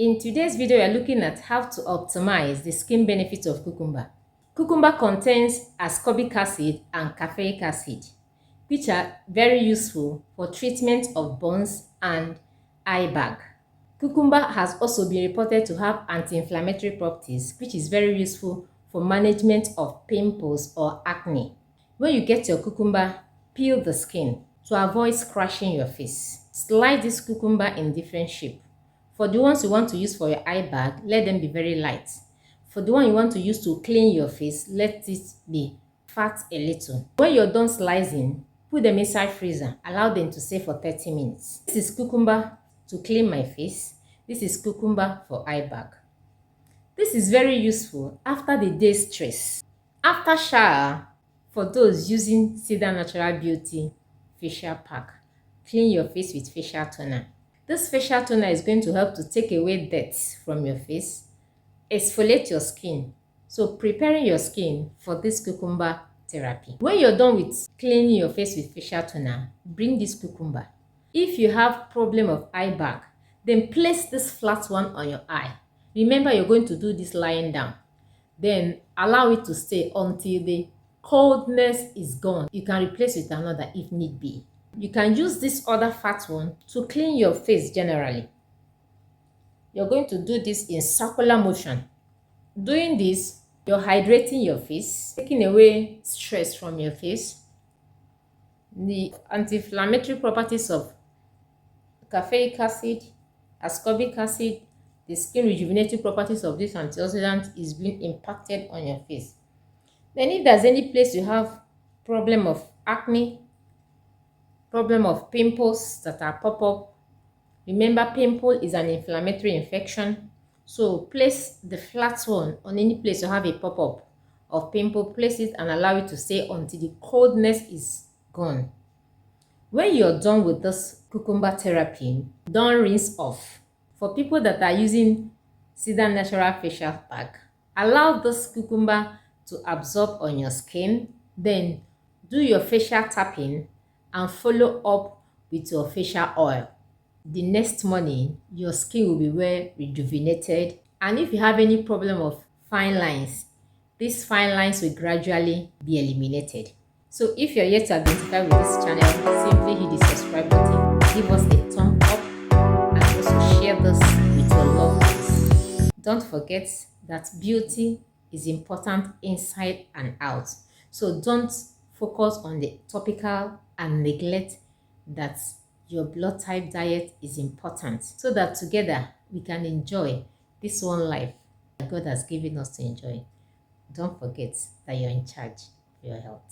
In today's video, we are looking at how to optimize the skin benefits of cucumber. Cucumber contains ascorbic acid and caffeic acid, which are very useful for treatment of burns and eye bag. Cucumber has also been reported to have anti-inflammatory properties, which is very useful for management of pimples or acne. When you get your cucumber, peel the skin to avoid scratching your face. Slice this cucumber in different shapes. For the ones you want to use for your eye bag, let them be very light. For the one you want to use to clean your face, let it be fat a little. When you're done slicing, put them inside freezer. Allow them to stay for 30 minutes. This is cucumber to clean my face. This is cucumber for eye bag. This is very useful after the day's stress. After shower, for those using Cedar Natural Beauty facial pack, clean your face with facial toner. This facial toner is going to help to take away dirt from your face, exfoliate your skin. So preparing your skin for this cucumber therapy. When you're done with cleaning your face with facial toner, bring this cucumber. If you have problem of eye bag, then place this flat one on your eye. Remember, you're going to do this lying down. Then allow it to stay until the coldness is gone. You can replace with another if need be. You can use this other fat one to clean your face generally. You're going to do this in circular motion. Doing this, you're hydrating your face, taking away stress from your face. The anti-inflammatory properties of caffeic acid, ascorbic acid, the skin rejuvenating properties of this antioxidant is being impacted on your face. Then if there's any place you have problem of acne, problem of pimples that are pop up, remember pimple is an inflammatory infection. So place the flat one on any place you have a pop-up of pimple, place it and allow it to stay until the coldness is gone. When you're done with this cucumber therapy, don't rinse off. For people that are using Cedar Natural facial pack, allow this cucumber to absorb on your skin, then do your facial tapping and follow up with your facial oil. The next morning, your skin will be well rejuvenated. And if you have any problem of fine lines, these fine lines will gradually be eliminated. So if you're yet to identify with this channel, simply hit the subscribe button, give us a thumb up, and also share this with your loved ones. Don't forget that beauty is important inside and out. So don't focus on the topical and neglect that your blood type diet is important, so that together we can enjoy this one life that God has given us to enjoy. Don't forget that you're in charge of your health.